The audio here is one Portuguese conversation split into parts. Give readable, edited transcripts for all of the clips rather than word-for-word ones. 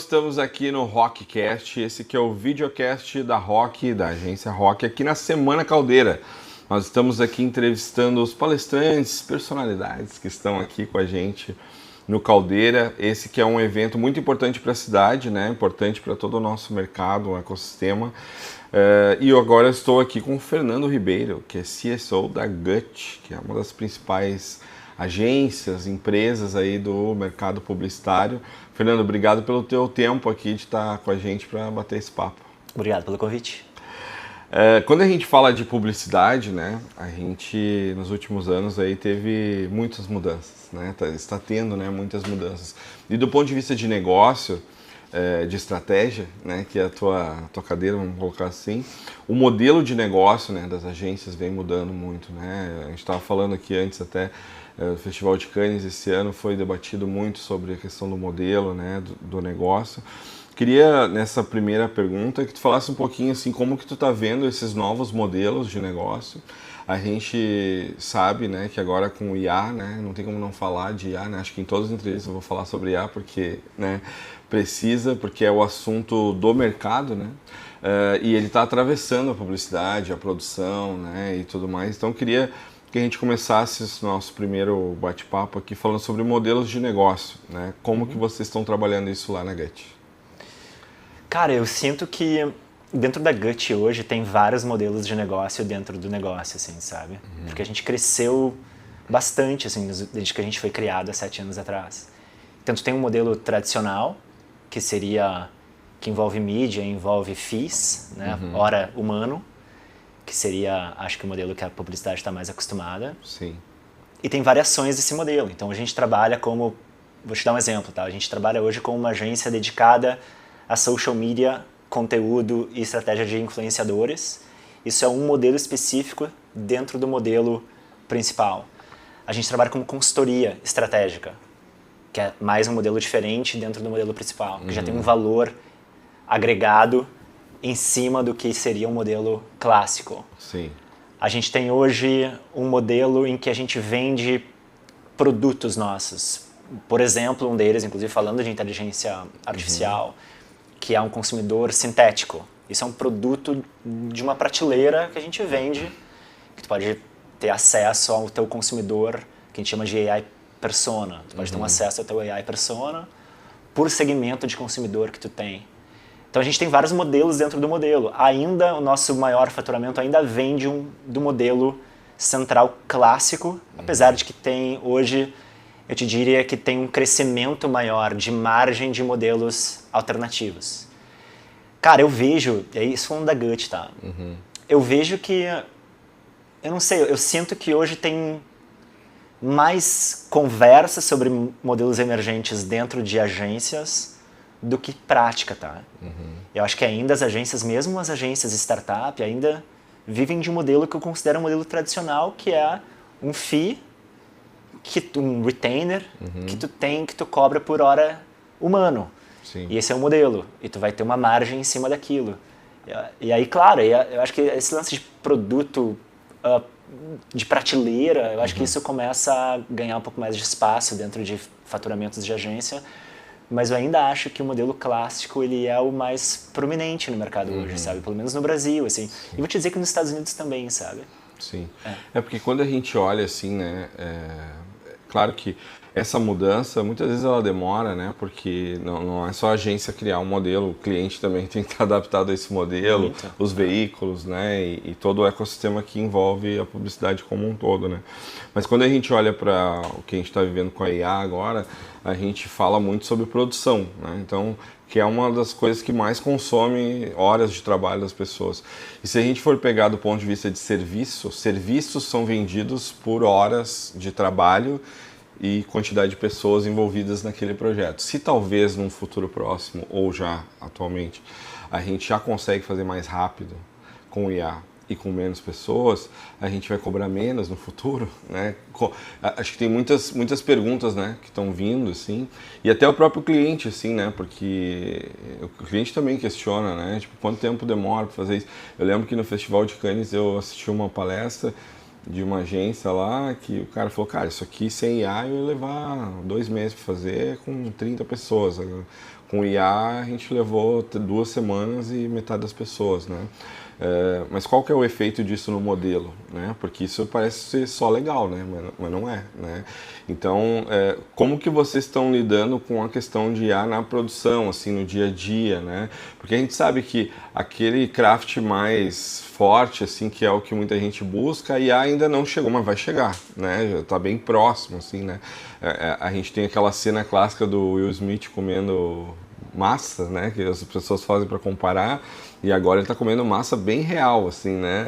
estamos aqui no Rockcast, esse que é o videocast da Rock, da agência Rock, aqui na Semana Caldeira. Nós estamos aqui entrevistando os palestrantes, personalidades que estão aqui com a gente no Caldeira. Esse que é um evento muito importante para a cidade, né? Importante para todo o nosso mercado, o ecossistema. E eu agora estou aqui com o Fernando Ribeiro, que é CSO da GUT, que é uma das principais agências, empresas aí do mercado publicitário. Fernando, obrigado pelo teu tempo aqui de estar com a gente para bater esse papo. Obrigado pelo convite. Quando a gente fala de publicidade, né, a gente nos últimos anos aí teve muitas mudanças, né, está tendo, né, muitas mudanças. E do ponto de vista de negócio, de estratégia, né, que é a tua cadeira, vamos colocar assim, o modelo de negócio, né, das agências vem mudando muito, né. A gente estava falando aqui antes até, o Festival de Cannes esse ano foi debatido muito sobre a questão do modelo, né, do negócio. Queria, nessa primeira pergunta, que tu falasse um pouquinho assim, como que tu tá vendo esses novos modelos de negócio. A gente sabe, né, que agora com o IA, né, não tem como não falar de IA, né, acho que em todas as entrevistas eu vou falar sobre IA porque, né, precisa, porque é o assunto do mercado, né, e ele está atravessando a publicidade, a produção, né, e tudo mais. Então, queria que a gente começasse esse nosso primeiro bate-papo aqui falando sobre modelos de negócio, né, como que vocês estão trabalhando isso lá na GUT. Cara, eu sinto que dentro da GUT hoje tem vários modelos de negócio dentro do negócio, assim, sabe? Porque a gente cresceu bastante, assim, desde que a gente foi criado há 7 anos atrás. Então, tu tem um modelo tradicional, que envolve mídia, envolve FIIs, né? Hora humano, que seria, acho que o modelo que a publicidade está mais acostumada. Sim. E tem variações desse modelo. Então, a gente trabalha como... Vou te dar um exemplo, tá? A gente trabalha hoje como uma agência dedicada a social media, conteúdo e estratégia de influenciadores. Isso é um modelo específico dentro do modelo principal. A gente trabalha como consultoria estratégica, que é mais um modelo diferente dentro do modelo principal, que já tem um valor agregado em cima do que seria um modelo clássico. Sim. A gente tem hoje um modelo em que a gente vende produtos nossos. Por exemplo, um deles, inclusive falando de inteligência artificial, que é um consumidor sintético. Isso é um produto de uma prateleira que a gente vende, que tu pode ter acesso ao teu consumidor, que a gente chama de AI persona. Tu pode ter um acesso ao teu AI persona por segmento de consumidor que tu tem. Então a gente tem vários modelos dentro do modelo. Ainda o nosso maior faturamento ainda vem do modelo central clássico, apesar de que tem hoje, eu te diria que tem um crescimento maior de margem de modelos alternativos. Cara, eu vejo, e aí isso falando da GUT, tá? Eu vejo que, eu não sei, eu sinto que hoje tem mais conversa sobre modelos emergentes dentro de agências do que prática, tá? Eu acho que ainda as agências, mesmo as agências startup, ainda vivem de um modelo que eu considero um modelo tradicional, que é um fee, um retainer que tu cobra por hora humano. Sim. E esse é o modelo. E tu vai ter uma margem em cima daquilo. E aí, claro, eu acho que esse lance de produto de prateleira, eu acho que isso começa a ganhar um pouco mais de espaço dentro de faturamentos de agência, mas eu ainda acho que o modelo clássico ele é o mais prominente no mercado hoje, sabe? Pelo menos no Brasil, assim. E vou te dizer que nos Estados Unidos também, sabe? Sim. É porque quando a gente olha assim, né, claro que essa mudança, muitas vezes ela demora, né, porque não é só a agência criar um modelo, o cliente também tem que estar adaptado a esse modelo, Muito. os veículos, né, e todo o ecossistema que envolve a publicidade como um todo, né. Mas quando a gente olha para o que a gente está vivendo com a IA agora, a gente fala muito sobre produção, né, então que é uma das coisas que mais consome horas de trabalho das pessoas. E se a gente for pegar do ponto de vista de serviços são vendidos por horas de trabalho e quantidade de pessoas envolvidas naquele projeto. Se talvez num futuro próximo, ou já atualmente, a gente já consegue fazer mais rápido com o IA e com menos pessoas, a gente vai cobrar menos no futuro, né? Acho que tem muitas perguntas, né, que estão vindo, assim, e até o próprio cliente, assim, né, porque o cliente também questiona, né, tipo, quanto tempo demora para fazer isso. Eu lembro que no Festival de Cannes eu assisti uma palestra de uma agência lá que o cara falou, cara, isso aqui sem IA eu ia levar 2 meses para fazer com 30 pessoas. Com o IA a gente levou 2 semanas e metade das pessoas, né? Mas qual que é o efeito disso no modelo, né? Porque isso parece ser só legal, né? Mas não é, né? Então, como que vocês estão lidando com a questão de IA na produção, assim, no dia a dia, né? Porque a gente sabe que aquele craft mais forte, assim, que é o que muita gente busca, a IA ainda não chegou, mas vai chegar, né? Já está bem próximo, assim, né? A gente tem aquela cena clássica do Will Smith comendo massa, né? Que as pessoas fazem para comparar. E agora ele está comendo massa bem real, assim, né?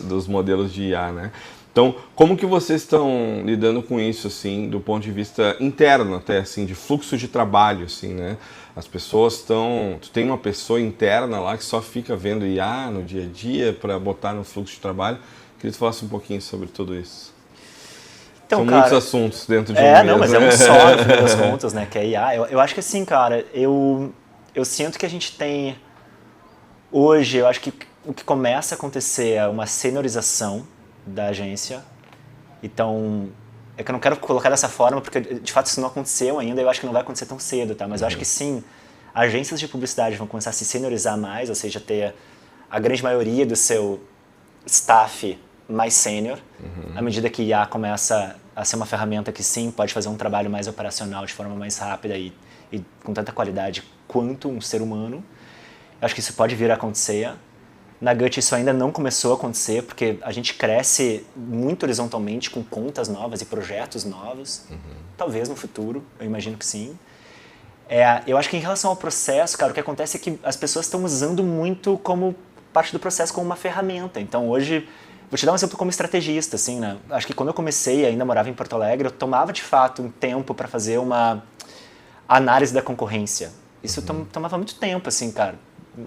Dos modelos de IA, né? Então, como que vocês estão lidando com isso, assim, do ponto de vista interno até, assim, de fluxo de trabalho, assim, né? As pessoas estão... Tu tem uma pessoa interna lá que só fica vendo IA no dia a dia para botar no fluxo de trabalho. Queria que tu falasse um pouquinho sobre tudo isso. Então, São cara, muitos assuntos dentro de um mês, não, mas né? é um só, no fim das contas, né, que é IA. Eu acho que assim, cara, eu sinto que a gente tem... Hoje, eu acho que o que começa a acontecer é uma seniorização da agência. Então, é que eu não quero colocar dessa forma, porque de fato isso não aconteceu ainda, eu acho que não vai acontecer tão cedo, tá? Mas eu acho que sim, agências de publicidade vão começar a se seniorizar mais, ou seja, ter a grande maioria do seu staff mais sênior, à medida que IA começa a ser uma ferramenta que sim, pode fazer um trabalho mais operacional de forma mais rápida e com tanta qualidade quanto um ser humano. Eu acho que isso pode vir a acontecer. Na Gut isso ainda não começou a acontecer, porque a gente cresce muito horizontalmente com contas novas e projetos novos. Talvez no futuro, eu imagino que sim. Eu acho que em relação ao processo, cara, o que acontece é que as pessoas estão usando muito como parte do processo como uma ferramenta. Então hoje, vou te dar um exemplo como estrategista, assim, né? Acho que quando eu comecei, ainda morava em Porto Alegre, eu tomava de fato um tempo para fazer uma análise da concorrência. Isso tomava muito tempo, assim, cara.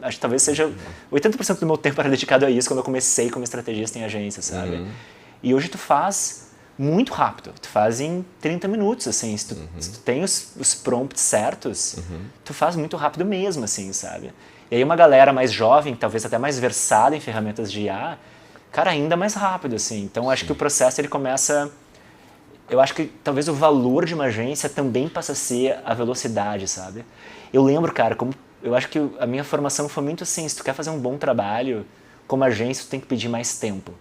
Acho que talvez seja 80% do meu tempo era dedicado a isso quando eu comecei como estrategista em agência, sabe? E hoje tu faz muito rápido. Tu faz em 30 minutos, assim. Se tu tem os prompts certos, tu faz muito rápido mesmo, assim, sabe? E aí uma galera mais jovem, talvez até mais versada em ferramentas de IA, cara, ainda mais rápido, assim. Então acho que o processo ele começa... Eu acho que talvez o valor de uma agência também passa a ser a velocidade, sabe? Eu lembro, cara, eu acho que a minha formação foi muito assim, se tu quer fazer um bom trabalho, como agência tu tem que pedir mais tempo.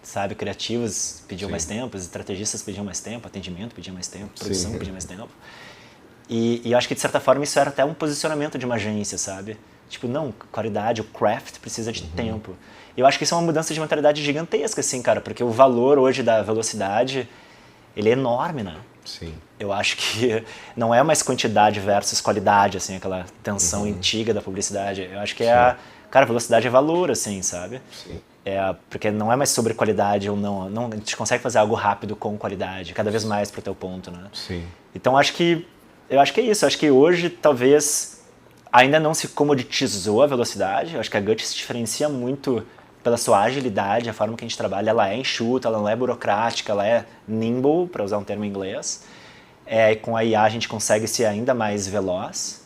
Sabe, criativos pediam mais tempo, estrategistas pediam mais tempo, atendimento pedia mais tempo, produção pedia mais tempo. E eu acho que de certa forma isso era até um posicionamento de uma agência, sabe? Tipo, não, qualidade, o craft precisa de tempo. Eu acho que isso é uma mudança de mentalidade gigantesca, assim, cara, porque o valor hoje da velocidade, ele é enorme, né? Sim. Eu acho que não é mais quantidade versus qualidade, assim, aquela tensão antiga da publicidade. Eu acho que cara, velocidade é valor, assim, sabe? Sim. Porque não é mais sobre qualidade ou não. A gente consegue fazer algo rápido com qualidade, cada vez mais pro teu ponto, né? Sim. Então, eu acho que é isso. Eu acho que hoje, talvez, ainda não se comoditizou a velocidade. Eu acho que a Gut se diferencia muito pela sua agilidade, a forma que a gente trabalha. Ela é enxuta, ela não é burocrática, ela é nimble, para usar um termo em inglês. E com a IA a gente consegue ser ainda mais veloz.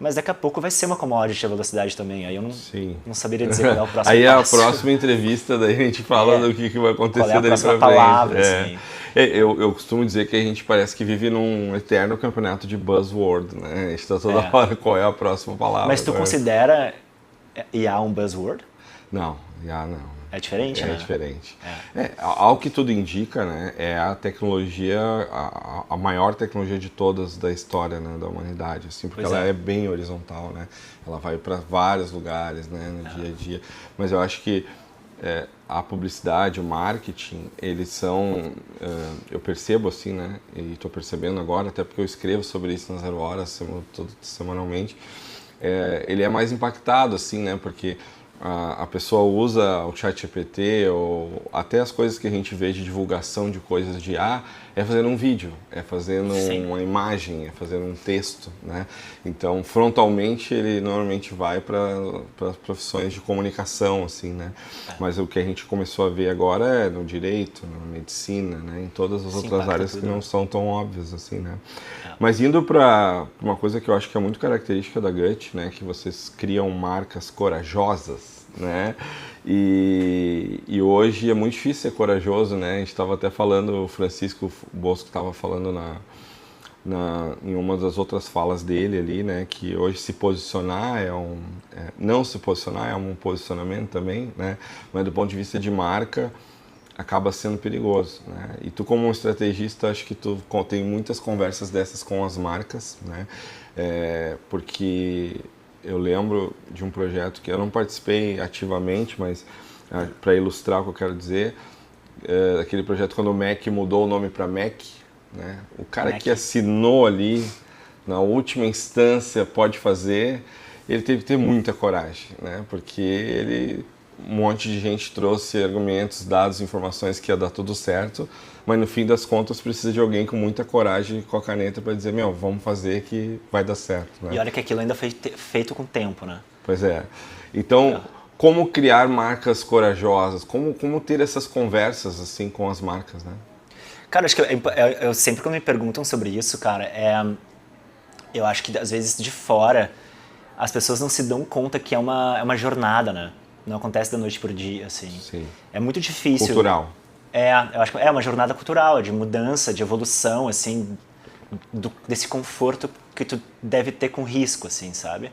Mas daqui a pouco vai ser uma commodity a velocidade também. Aí eu não saberia dizer qual é o próximo Aí passo. a próxima entrevista, daí a gente fala do que vai acontecer qual é a daí próxima pra frente. palavra, assim. Eu costumo dizer que a gente parece que vive num eterno campeonato de buzzword, né? A gente está toda hora qual é a próxima palavra. Mas tu considera IA um buzzword? Não, IA não. É diferente, né? É diferente. Ao que tudo indica, né, é a tecnologia, a maior tecnologia de todas da história, né, da humanidade, assim, porque ela é bem horizontal, né? Ela vai para vários lugares, né, no dia a dia. Mas eu acho que a publicidade, o marketing, eles são, eu percebo assim, né, e estou percebendo agora, até porque eu escrevo sobre isso na Zero Hora semanalmente, ele é mais impactado, assim, né, porque a pessoa usa o ChatGPT ou até as coisas que a gente vê de divulgação de coisas de IA é fazendo um vídeo, é fazendo uma imagem, é fazendo um texto, né? Então, frontalmente, ele normalmente vai para as profissões de comunicação, assim, né? Mas o que a gente começou a ver agora é no direito, na medicina, né? Em todas as outras áreas que não são tão óbvias, assim, né? Mas indo para uma coisa que eu acho que é muito característica da Gut, né? Que vocês criam marcas corajosas, né? E hoje é muito difícil ser corajoso, né? A gente estava até falando, o Francisco Bosco estava falando em uma das outras falas dele ali, né, que hoje se posicionar não se posicionar é um posicionamento também, né, mas do ponto de vista de marca acaba sendo perigoso, né, e tu como um estrategista acho que tu tem muitas conversas dessas com as marcas, né, porque eu lembro de um projeto que eu não participei ativamente, mas para ilustrar o que eu quero dizer, aquele projeto quando o Mac mudou o nome para Mac, né? O cara que assinou ali, na última instância, pode fazer, ele teve que ter muita coragem, né? Porque um monte de gente trouxe argumentos, dados, informações que ia dar tudo certo, mas no fim das contas precisa de alguém com muita coragem, com a caneta para dizer, vamos fazer que vai dar certo, né? E olha que aquilo ainda foi feito com tempo, né? Pois é. Então, como criar marcas corajosas? Como ter essas conversas assim com as marcas, né? Cara, acho que eu sempre quando me perguntam sobre isso, cara, eu acho que às vezes de fora as pessoas não se dão conta que é uma jornada, né? Não acontece da noite pro dia, assim. Sim. É muito difícil. Cultural. Eu acho que é uma jornada cultural, de mudança, de evolução, assim, desse conforto que tu deve ter com risco, assim, sabe?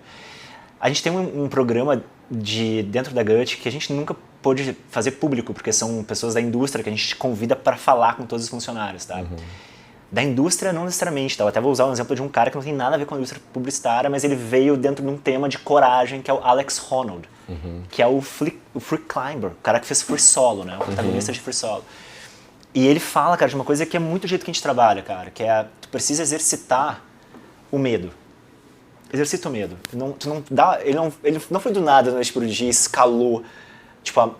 A gente tem um programa dentro da Gut que a gente nunca pôde fazer público, porque são pessoas da indústria que a gente convida para falar com todos os funcionários, tá? Da indústria não necessariamente, tá? Eu até vou usar um exemplo de um cara que não tem nada a ver com a indústria publicitária, mas ele veio dentro de um tema de coragem, que é o Alex Honnold, que é o Free Climber, o cara que fez Free Solo, né? O protagonista de Free Solo. E ele fala, cara, de uma coisa que é muito o jeito que a gente trabalha, cara, que é tu precisa exercitar o medo. Exercita o medo. Ele não foi do nada, né, tipo, dia escalou tipo, a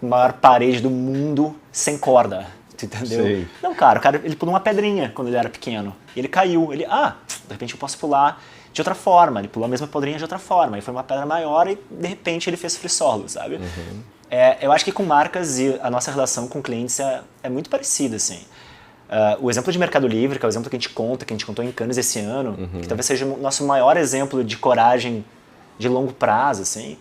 maior parede do mundo sem corda, tu entendeu? Sei. Não, cara, o cara ele pulou uma pedrinha quando ele era pequeno. E ele caiu. Ele, de repente eu posso pular de outra forma. Ele pulou a mesma pedrinha de outra forma. Aí foi uma pedra maior e, de repente, ele fez free solo, sabe? Eu acho que com marcas e a nossa relação com clientes é muito parecida, assim. O exemplo de Mercado Livre, que é o exemplo que a gente contou em Cannes esse ano, que talvez seja o nosso maior exemplo de coragem de longo prazo, assim.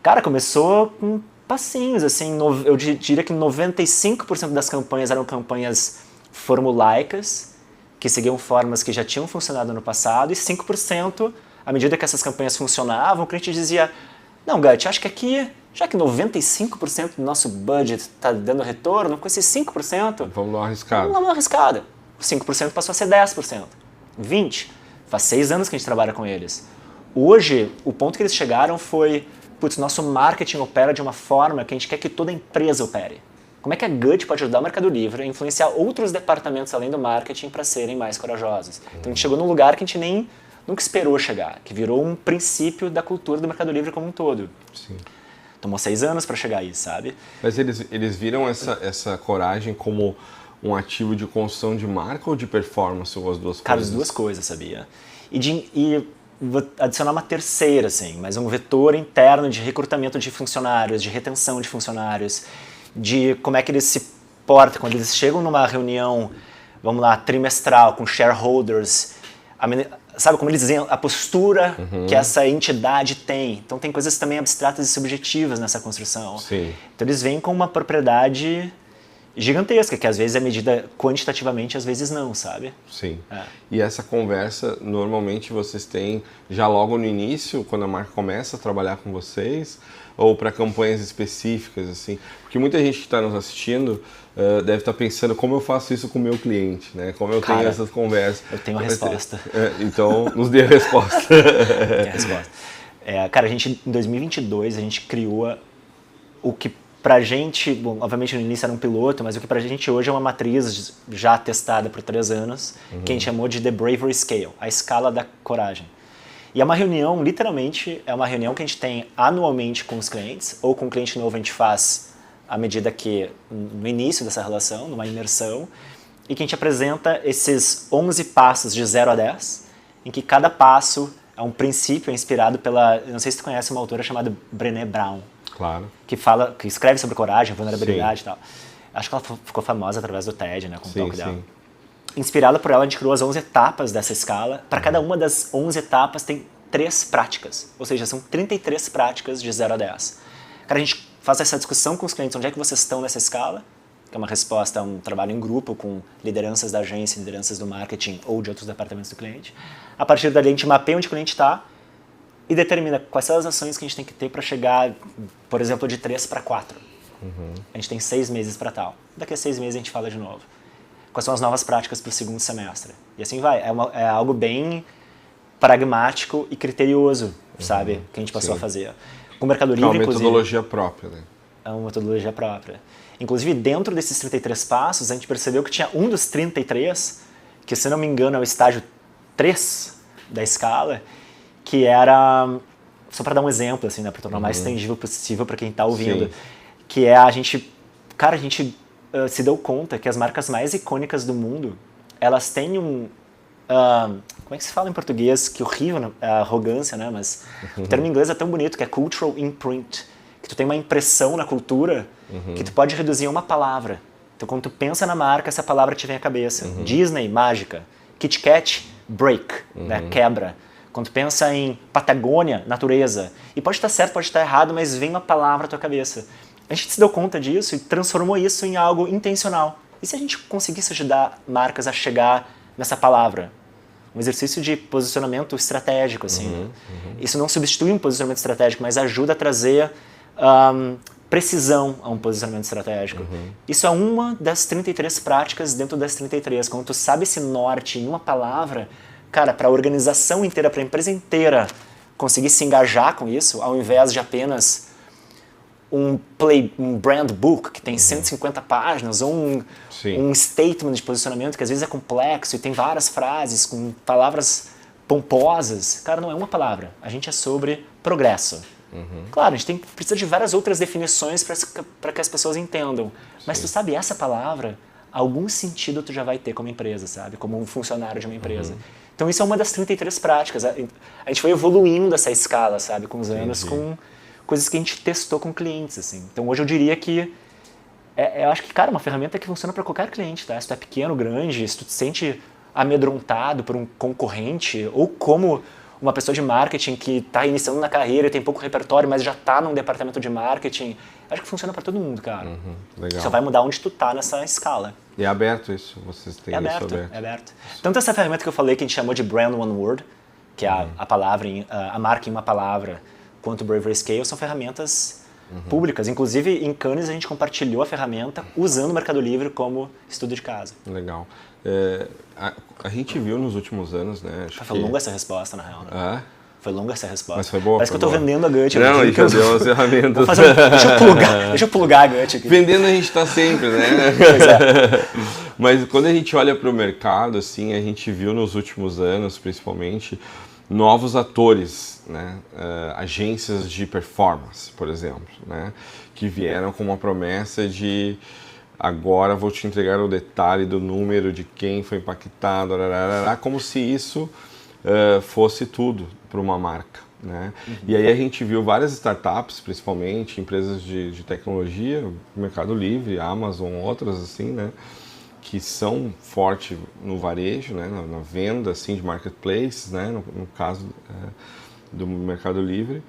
Cara, começou com passinhos, assim, eu diria que 95% das campanhas eram campanhas formulaicas, que seguiam formas que já tinham funcionado no passado, e 5%, à medida que essas campanhas funcionavam, o cliente dizia, não, Gut, acho que aqui, já que 95% do nosso budget está dando retorno, com esses 5%, vamos dar uma arriscada. Vamos dar uma arriscada. O 5% passou a ser 10%, 20%. Faz 6 anos que a gente trabalha com eles. Hoje, o ponto que eles chegaram foi, nosso marketing opera de uma forma que a gente quer que toda empresa opere. Como é que a Gut pode ajudar o Mercado Livre a influenciar outros departamentos além do marketing para serem mais corajosos? Então a gente chegou num lugar que a gente nunca esperou chegar, que virou um princípio da cultura do Mercado Livre como um todo. Sim. Tomou 6 anos para chegar aí, sabe? Mas eles viram essa coragem como um ativo de construção de marca ou de performance, ou as duas coisas? Cara, as duas coisas, sabia? E vou adicionar uma terceira, assim, mas um vetor interno de recrutamento de funcionários, de retenção de funcionários, de como é que eles se portam quando eles chegam numa reunião, vamos lá, trimestral, com shareholders, sabe, como eles dizem, a postura que essa entidade tem. Então tem coisas também abstratas e subjetivas nessa construção. Sim. Então eles vêm com uma propriedade gigantesca, que às vezes é medida quantitativamente, às vezes não, sabe? Sim. E essa conversa, normalmente vocês têm já logo no início, quando a marca começa a trabalhar com vocês, ou para campanhas específicas, assim? Porque muita gente que está nos assistindo deve estar pensando como eu faço isso com o meu cliente, né? Como eu tenho essas conversas. Eu tenho a resposta. Então, nos dê a resposta. Tenho a resposta. Cara, em 2022, a gente criou o que pra gente, bom, obviamente no início era um piloto, mas o que pra gente hoje é uma matriz já testada por 3 anos, que a gente chamou de The Bravery Scale, a escala da coragem. E é uma reunião, literalmente, é uma reunião que a gente tem anualmente com os clientes, ou com um cliente novo a gente faz à medida que, no início dessa relação, numa imersão, e que a gente apresenta esses 11 passos de 0 a 10, em que cada passo é um princípio inspirado pela, não sei se tu conhece uma autora chamada Brené Brown. Claro. Que escreve sobre coragem, vulnerabilidade e tal. Acho que ela ficou famosa através do TED, né, com o talk dela. Inspirada por ela, a gente criou as 11 etapas dessa escala. Para cada uma das 11 etapas tem 3 práticas. Ou seja, são 33 práticas de 0 a 10. Cara, a gente faz essa discussão com os clientes, onde é que vocês estão nessa escala, que é uma resposta a um trabalho em grupo com lideranças da agência, lideranças do marketing ou de outros departamentos do cliente. A partir dali, a gente mapeia onde o cliente está e determina quais são as ações que a gente tem que ter para chegar, por exemplo, de 3 para 4. A gente tem 6 meses para tal. Daqui a 6 meses a gente fala de novo. Quais são as novas práticas para o segundo semestre? E assim vai. É algo bem pragmático e criterioso, sabe? Que a gente passou a fazer. Com o Mercado Livre, inclusive... É uma metodologia própria, né? É uma metodologia própria. Inclusive, dentro desses 33 passos, a gente percebeu que tinha um dos 33, que se não me engano é o estágio 3 da escala, que era, só para dar um exemplo, assim, né, para tornar o mais tangível possível para quem está ouvindo, Sim. que é a gente se deu conta que as marcas mais icônicas do mundo, elas têm como é que se fala em português? Que horrível, né? A arrogância, né? Mas o termo em inglês é tão bonito, que é cultural imprint, que tu tem uma impressão na cultura que tu pode reduzir a uma palavra. Então, quando tu pensa na marca, essa palavra te vem à cabeça. Disney, mágica. Kit Kat, break, né? Quebra. Quando tu pensa em Patagônia, natureza. E pode estar certo, pode estar errado, mas vem uma palavra à tua cabeça. A gente se deu conta disso e transformou isso em algo intencional. E se a gente conseguisse ajudar marcas a chegar nessa palavra? Um exercício de posicionamento estratégico, assim. Isso não substitui um posicionamento estratégico, mas ajuda a trazer precisão a um posicionamento estratégico. Isso é uma das 33 práticas dentro das 33. Quando tu sabe esse norte em uma palavra, cara, para a organização inteira, para a empresa inteira conseguir se engajar com isso, ao invés de apenas um brand book que tem 150 páginas, ou um statement de posicionamento que às vezes é complexo e tem várias frases com palavras pomposas. Cara, não é uma palavra. A gente é sobre progresso. Claro, a gente precisa de várias outras definições para que as pessoas entendam. Mas tu sabe, essa palavra, algum sentido tu já vai ter como empresa, sabe? Como um funcionário de uma empresa. Então isso é uma das 33 práticas. A gente foi evoluindo essa escala, sabe? Com os anos, com coisas que a gente testou com clientes, assim. Então hoje eu diria que eu acho que, cara, uma ferramenta que funciona para qualquer cliente, tá? Se tu é pequeno, grande, se tu te sente amedrontado por um concorrente, ou como uma pessoa de marketing que está iniciando na carreira e tem pouco repertório, mas já está num departamento de marketing, acho que funciona para todo mundo, cara. Legal. Só vai mudar onde tu tá nessa escala. E é aberto isso? Vocês têm isso aberto? É aberto. Tanto essa ferramenta que eu falei, que a gente chamou de Brand One Word, que é a palavra, a marca em uma palavra, quanto o Bravery Scale, são ferramentas públicas. Inclusive, em Cannes, a gente compartilhou a ferramenta usando o Mercado Livre como estudo de caso. Legal. A gente viu nos últimos anos, né? Foi longa essa resposta, na real, né? Foi longa essa resposta. Mas foi boa? Parece que eu tô vendendo a Gut. Não, e já deu as ferramentas. Deixa eu plugar a Gut aqui. Vendendo a gente tá sempre, né? Pois é. Mas quando a gente olha para o mercado, assim, a gente viu nos últimos anos, principalmente, novos atores, né? Agências de performance, por exemplo, né? Que vieram com uma promessa de agora vou te entregar o detalhe do número de quem foi impactado, como se isso fosse tudo para uma marca, né? E aí a gente viu várias startups, principalmente empresas de tecnologia, Mercado Livre, Amazon, outras assim, né? Que são fortes no varejo, né? Na venda assim, de marketplaces, né? No caso do Mercado Livre,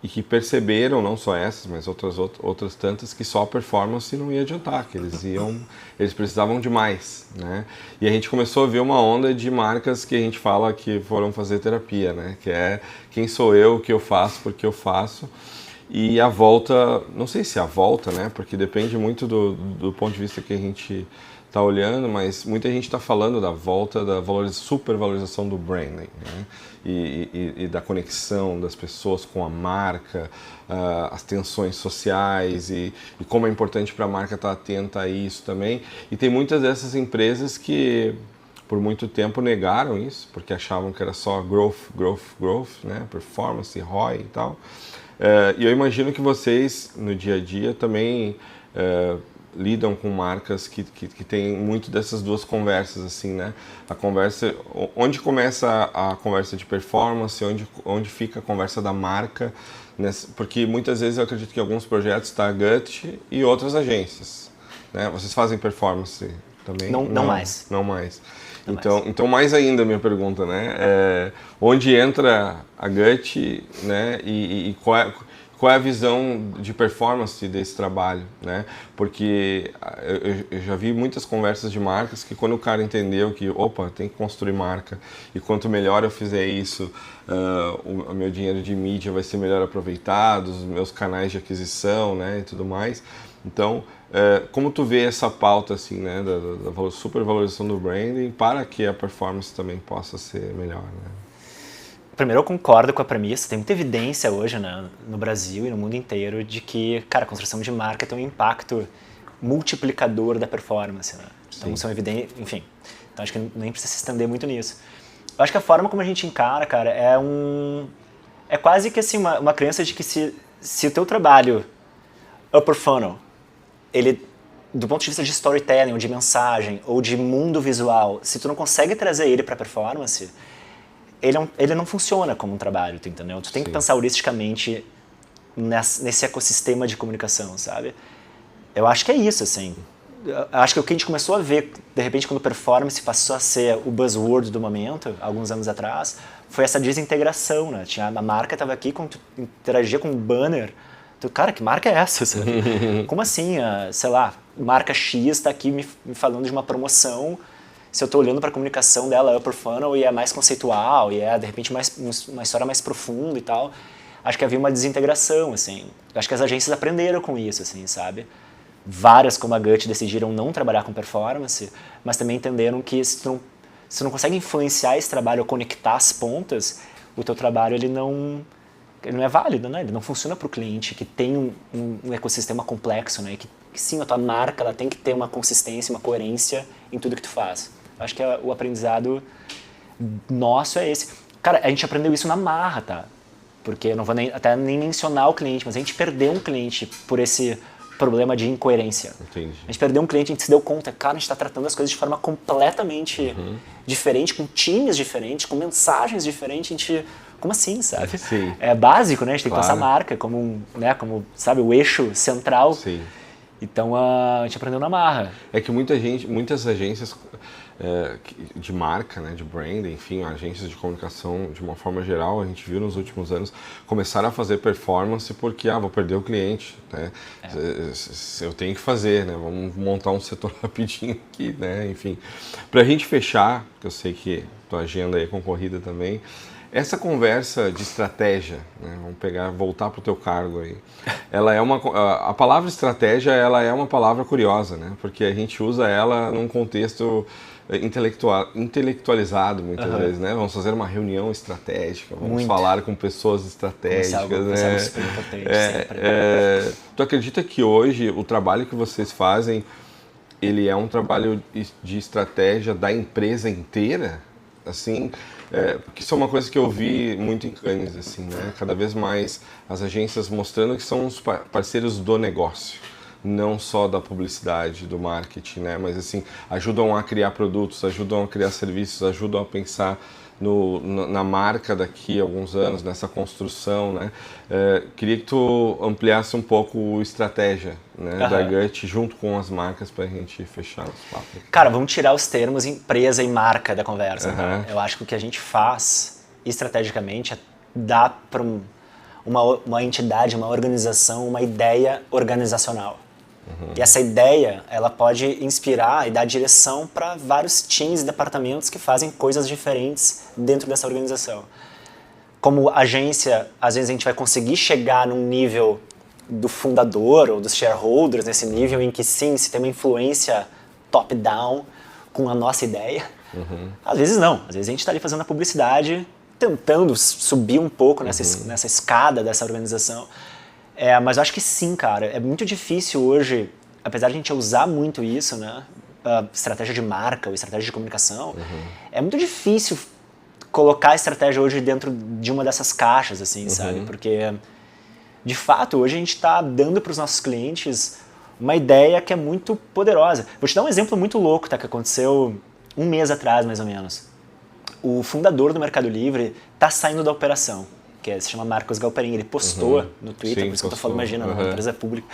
e que perceberam, não só essas, mas outras tantas, que só a performance não ia adiantar, que eles precisavam de mais, né? E a gente começou a ver uma onda de marcas que a gente fala que foram fazer terapia, né? Que é quem sou eu, o que eu faço, porque eu faço. E a volta, não sei se é a volta, né? Porque depende muito do ponto de vista que a gente está olhando, mas muita gente está falando da volta da supervalorização do branding, né? E da conexão das pessoas com a marca, as tensões sociais e como é importante para a marca estar atenta a isso também. E tem muitas dessas empresas que por muito tempo negaram isso, porque achavam que era só growth, né? Performance, ROI e tal. E eu imagino que vocês, no dia a dia, também lidam com marcas que tem muito dessas duas conversas, assim, né? A conversa, onde começa a conversa de performance, onde fica a conversa da marca, porque muitas vezes eu acredito que em alguns projetos está a Gut e outras agências, né? Vocês fazem performance também? Não mais. Não mais. Então, mais ainda a minha pergunta, né? Onde entra a Gut, né? E qual é a visão de performance desse trabalho, né? Porque eu já vi muitas conversas de marcas que quando o cara entendeu que, opa, tem que construir marca e quanto melhor eu fizer isso, o meu dinheiro de mídia vai ser melhor aproveitado, os meus canais de aquisição, né, e tudo mais. Então, como tu vê essa pauta assim, né, da supervalorização do branding para que a performance também possa ser melhor, né? Primeiro, eu concordo com a premissa. Tem muita evidência hoje, né, no Brasil e no mundo inteiro de que, cara, a construção de marca tem um impacto multiplicador da performance, né? Então, são evidentes, enfim. Então, acho que nem precisa se estender muito nisso. Eu acho que a forma como a gente encara, cara, é quase que assim, uma crença de que se o teu trabalho upper funnel, ele, do ponto de vista de storytelling, ou de mensagem, ou de mundo visual, se tu não consegue trazer ele para performance, ele não funciona como um trabalho, tu entendeu? Tu tem que pensar heuristicamente nesse ecossistema de comunicação, sabe? Eu acho que é isso, assim. Eu acho que o que a gente começou a ver, de repente, quando performance passou a ser o buzzword do momento, alguns anos atrás, foi essa desintegração, né? A marca estava aqui, quando tu interagia com um banner, cara, que marca é essa? Sabe? Como assim, sei lá, marca X está aqui me falando de uma promoção, se eu estou olhando para a comunicação dela upper funnel e é mais conceitual, e é, de repente, uma história mais profunda e tal, acho que havia uma desintegração, assim. Acho que as agências aprenderam com isso, assim, sabe? Várias, como a Gut, decidiram não trabalhar com performance, mas também entenderam que se tu não consegue influenciar esse trabalho ou conectar as pontas, o teu trabalho ele não é válido, né? Ele não funciona para o cliente que tem um ecossistema complexo, né? Que sim, a tua marca ela tem que ter uma consistência, uma coerência em tudo que tu faz. Acho que o aprendizado nosso é esse. Cara, a gente aprendeu isso na marra, tá? Porque eu não vou até nem mencionar o cliente, mas a gente perdeu um cliente por esse problema de incoerência. Entendi. A gente perdeu um cliente, a gente se deu conta, cara, a gente está tratando as coisas de forma completamente diferente, com times diferentes, com mensagens diferentes, a gente... Como assim, sabe? Sim. É básico, né? A gente tem que Claro. pensar a marca como, sabe, o eixo central. Sim. Então, a gente aprendeu na marra. É que muitas agências de marca, né, de branding, enfim, agências de comunicação de uma forma geral, a gente viu nos últimos anos, começaram a fazer performance porque, vou perder o cliente, né? Eu tenho que fazer, né? Vamos montar um setor rapidinho aqui, né? Enfim, pra gente fechar, que eu sei que tua agenda é concorrida também, essa conversa de estratégia, né? Vamos voltar para o teu cargo aí. Ela é a palavra estratégia, ela é uma palavra curiosa, né? Porque a gente usa ela num contexto intelectualizado muitas vezes, né? Vamos fazer uma reunião estratégica, vamos falar com pessoas estratégicas, né? Super importante, sempre. Tu acredita que hoje o trabalho que vocês fazem, ele é um trabalho de estratégia da empresa inteira? Assim, porque isso é uma coisa que eu vi muito em Cannes, assim, né? Cada vez mais as agências mostrando que são os parceiros do negócio, não só da publicidade, do marketing, né? Mas assim, ajudam a criar produtos, ajudam a criar serviços, ajudam a pensar na marca daqui a alguns anos, nessa construção, né? Queria que tu ampliasse um pouco o estratégia, né, da Gut junto com as marcas para a gente fechar os papos. Cara, vamos tirar os termos empresa e marca da conversa. Né? Eu acho que o que a gente faz estrategicamente é dar para uma entidade, uma organização, uma ideia organizacional. E essa ideia, ela pode inspirar e dar direção para vários times e departamentos que fazem coisas diferentes dentro dessa organização. Como agência, às vezes a gente vai conseguir chegar num nível do fundador ou dos shareholders, nesse nível em que sim, se tem uma influência top-down com a nossa ideia. Às vezes não, às vezes a gente está ali fazendo a publicidade, tentando subir um pouco nessa escada dessa organização. Mas eu acho que sim, cara, é muito difícil hoje, apesar de a gente usar muito isso, né, estratégia de marca ou estratégia de comunicação, é muito difícil colocar a estratégia hoje dentro de uma dessas caixas, assim, sabe? Porque, de fato, hoje a gente está dando para os nossos clientes uma ideia que é muito poderosa. Vou te dar um exemplo muito louco, tá, que aconteceu um mês atrás, mais ou menos. O fundador do Mercado Livre está saindo da operação. Que se chama Marcos Galperin, ele postou no Twitter, Sim, por isso que eu tô falando, imagina, uma uhum. empresa pública,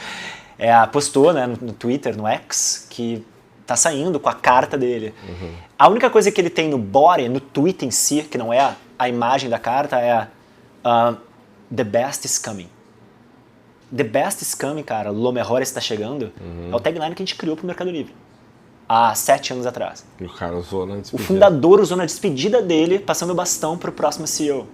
postou, né, no Twitter, no X, que tá saindo com a carta dele. Uhum. A única coisa que ele tem no body, no tweet em si, que não é a imagem da carta, é The best is coming. The best is coming, cara, lo mejor está chegando, é o tagline que a gente criou pro Mercado Livre. Há 7 anos atrás. E o cara usou na O despedida. fundador usou na despedida dele, passando o bastão pro próximo CEO.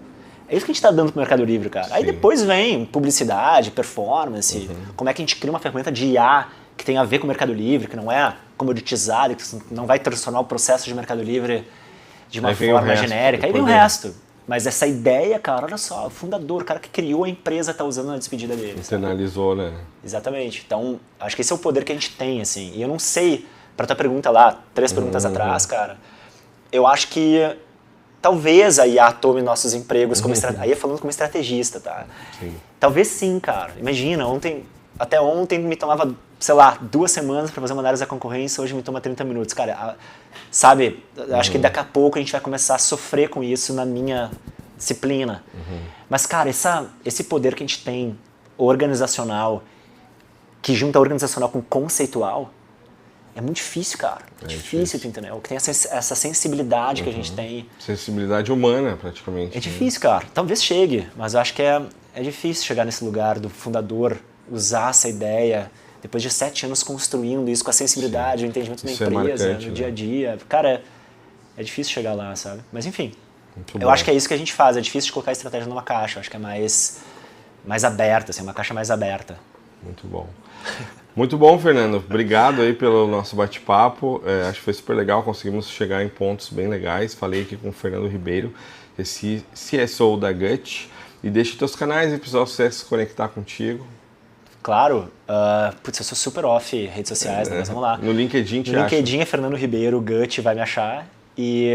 É isso que a gente tá dando pro Mercado Livre, cara. Aí Sim. depois vem publicidade, performance, como é que a gente cria uma ferramenta de IA que tem a ver com o Mercado Livre, que não é comoditizado, que não vai transformar o processo de Mercado Livre de uma Aí vem o forma resto, genérica. Aí vem o depois resto. Mas essa ideia, cara, olha só, o fundador, o cara que criou a empresa tá usando na despedida dele. sabe? Internalizou, né? Exatamente. Então, acho que esse é o poder que a gente tem, assim. E eu não sei, pra tua pergunta lá, 3 perguntas atrás, cara, eu acho que talvez a IA tome nossos empregos como aí falando como estrategista, tá? Sim. Talvez sim, cara. Imagina, até ontem me tomava, sei lá, 2 semanas pra fazer uma análise da concorrência, hoje me toma 30 minutos. Cara, sabe, acho que daqui a pouco a gente vai começar a sofrer com isso na minha disciplina. Mas, cara, esse poder que a gente tem, organizacional, que junta organizacional com conceitual, é muito difícil, cara. É difícil, tu entendeu? Que tem essa sensibilidade que a gente tem. Sensibilidade humana, praticamente. É difícil, cara. Talvez chegue, mas eu acho que é difícil chegar nesse lugar do fundador, usar essa ideia, depois de 7 anos construindo isso com a sensibilidade, o entendimento da Isso é empresa, marcante, no né? dia a dia. Cara, é difícil chegar lá, sabe? Mas enfim, Muito eu bom. acho que é isso que a gente faz. É difícil de colocar a estratégia numa caixa. Eu acho que é mais aberta, assim, uma caixa mais aberta. Muito bom. Muito bom, Fernando. Obrigado aí pelo nosso bate-papo. Acho que foi super legal, conseguimos chegar em pontos bem legais. Falei aqui com o Fernando Ribeiro, esse CSO da Gut. E deixa teus canais aí, pessoal, se você se conectar contigo. Claro, putz, eu sou super off redes sociais, né? Mas vamos lá. No LinkedIn, te No acha? LinkedIn é Fernando Ribeiro, Gut vai me achar. E...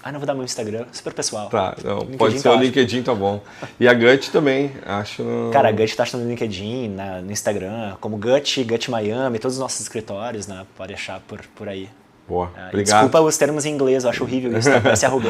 não vou dar meu Instagram, super pessoal. Tá, não, LinkedIn pode ser tá o ótimo. LinkedIn, tá bom. E a Gut também, acho. Cara, a Gut tá achando no LinkedIn, no Instagram, como Gut Miami, todos os nossos escritórios, né? Pode achar por aí. Boa, E obrigado. desculpa os termos em inglês, eu acho horrível isso, tá? Parece arrogante.